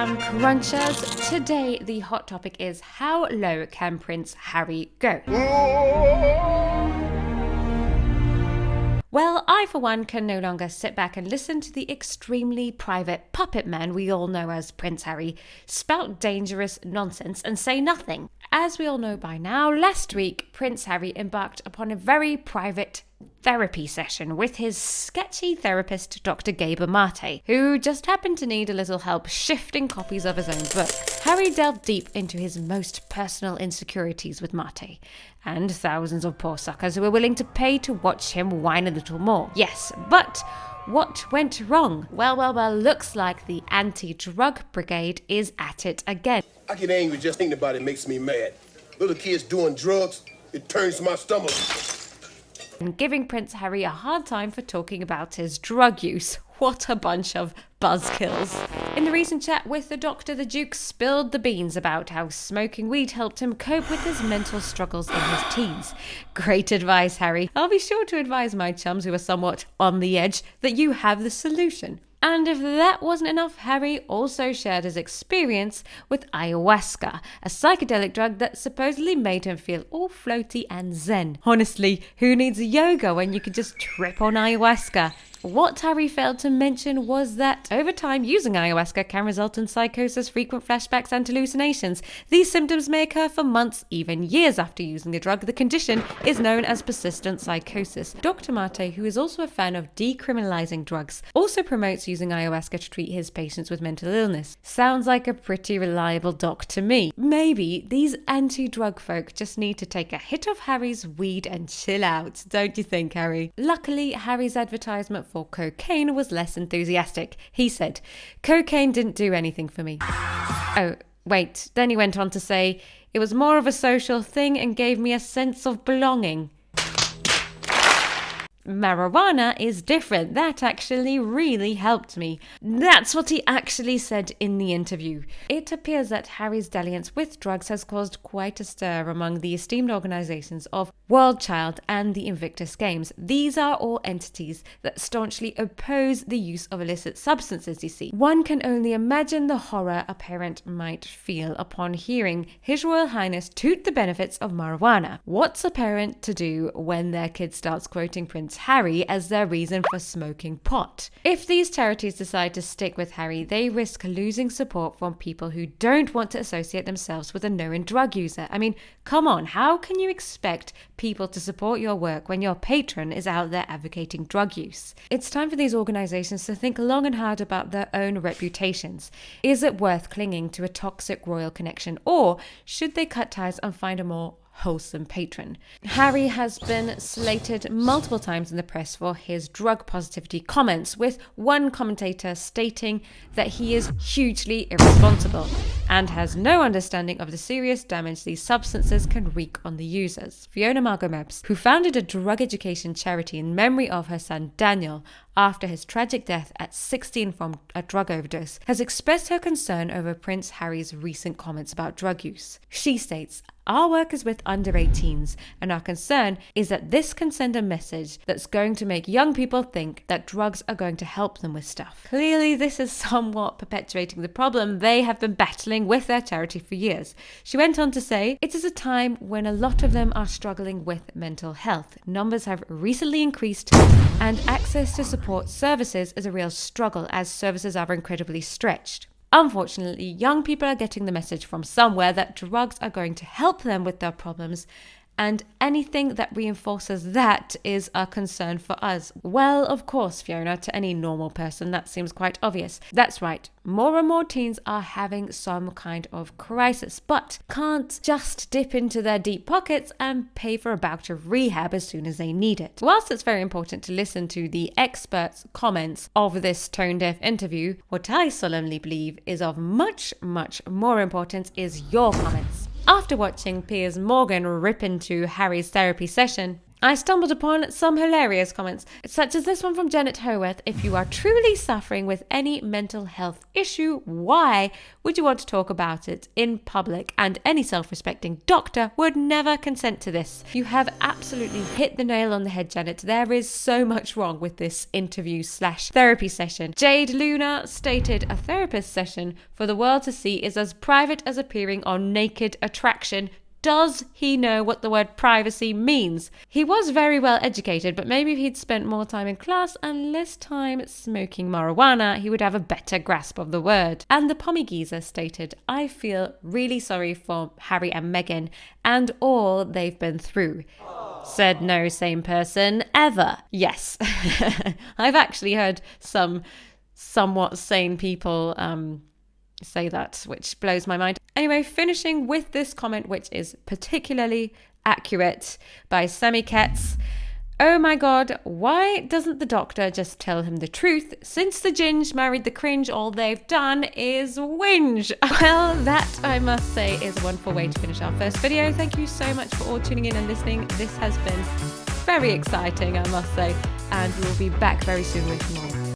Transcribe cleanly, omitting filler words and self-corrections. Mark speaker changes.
Speaker 1: Lockdown Crunchers. Today, the hot topic is how low can Prince Harry go? Well, I, for one, can no longer sit back and listen to the extremely private puppet man we all know as Prince Harry spout dangerous nonsense and say nothing. As we all know by now, last week, Prince Harry embarked upon a very private therapy session with his sketchy therapist, Dr. Gabor, who just happened to need a little help shifting copies of his own book. Harry delved deep into his most personal insecurities with Mate, and thousands of poor suckers who were willing to pay to watch him whine a little more. Yes, but what went wrong? Well, looks like the anti-drug brigade is at it again.
Speaker 2: I get angry just thinking about it makes me mad. Little kids doing drugs, it turns my stomach.
Speaker 1: And giving Prince Harry a hard time for talking about his drug use. What a bunch of buzzkills. In the recent chat with the doctor, the Duke spilled the beans about how smoking weed helped him cope with his mental struggles in his teens. Great advice, Harry. I'll be sure to advise my chums who are somewhat on the edge that you have the solution. And if that wasn't enough, Harry also shared his experience with ayahuasca, a psychedelic drug that supposedly made him feel all floaty and zen. Honestly, who needs yoga when you can just trip on ayahuasca? What Harry failed to mention was that over time, using ayahuasca can result in psychosis, frequent flashbacks and hallucinations. These symptoms may occur for months, even years after using the drug. The condition is known as persistent psychosis. Dr. Mate, who is also a fan of decriminalizing drugs, also promotes using ayahuasca to treat his patients with mental illness. Sounds like a pretty reliable doc to me. Maybe these anti-drug folk just need to take a hit of Harry's weed and chill out, don't you think, Harry? Luckily, Harry's advertisement for cocaine was less enthusiastic. He said, "Cocaine didn't do anything for me." Oh, wait. Then he went on to say, "It was more of a social thing and gave me a sense of belonging." Marijuana is different. That actually really helped me. That's what he actually said in the interview. It appears that Harry's dalliance with drugs has caused quite a stir among the esteemed organizations of World Child and the Invictus Games. These are all entities that staunchly oppose the use of illicit substances, you see. One can only imagine the horror a parent might feel upon hearing His Royal Highness toot the benefits of marijuana. What's a parent to do when their kid starts quoting Prince Harry as their reason for smoking pot? If these charities decide to stick with Harry, they risk losing support from people who don't want to associate themselves with a known drug user. I mean, come on, how can you expect people to support your work when your patron is out there advocating drug use? It's time for these organizations to think long and hard about their own reputations. Is it worth clinging to a toxic royal connection, or should they cut ties and find a more wholesome patron? Harry has been slated multiple times in the press for his drug positivity comments, with one commentator stating that he is hugely irresponsible and has no understanding of the serious damage these substances can wreak on the users. Fiona Margot Mebs, who founded a drug education charity in memory of her son Daniel after his tragic death at 16 from a drug overdose, has expressed her concern over Prince Harry's recent comments about drug use. She states, "Our work is with under 18s, and our concern is that this can send a message that's going to make young people think that drugs are going to help them with stuff." Clearly, this is somewhat perpetuating the problem they have been battling with their charity for years. She went on to say, "It is a time when a lot of them are struggling with mental health. Numbers have recently increased, and access to support services is a real struggle as services are incredibly stretched. Unfortunately, young people are getting the message from somewhere that drugs are going to help them with their problems, and anything that reinforces that is a concern for us." Well, of course, Fiona, to any normal person, that seems quite obvious. That's right. More and more teens are having some kind of crisis, but can't just dip into their deep pockets and pay for a bout of rehab as soon as they need it. Whilst it's very important to listen to the experts' comments of this tone-deaf interview, what I solemnly believe is of much, much more importance is your comments. After watching Piers Morgan rip into Harry's therapy session, I stumbled upon some hilarious comments, such as this one from Janet Howarth. If you are truly suffering with any mental health issue, why would you want to talk about it in public? And any self-respecting doctor would never consent to this. You have absolutely hit the nail on the head, Janet. There is so much wrong with this interview/therapy session. Jade Luna stated a therapist session for the world to see is as private as appearing on Naked Attraction. Does he know what the word privacy means? He was very well educated, but maybe if he'd spent more time in class and less time smoking marijuana, he would have a better grasp of the word. And the Pommy Geezer stated, I feel really sorry for Harry and Meghan and all they've been through. Said no sane person ever. Yes, I've actually heard some somewhat sane people say that, which blows my mind. Anyway, finishing with this comment, which is particularly accurate, by Sammy Ketz. Oh my god, why doesn't the doctor just tell him the truth? Since the ginge married the cringe, all they've done is whinge. Well, that, I must say, is a wonderful way to finish our first video. Thank you so much for all tuning in and listening. This has been very exciting, I must say, and we'll be back very soon with more.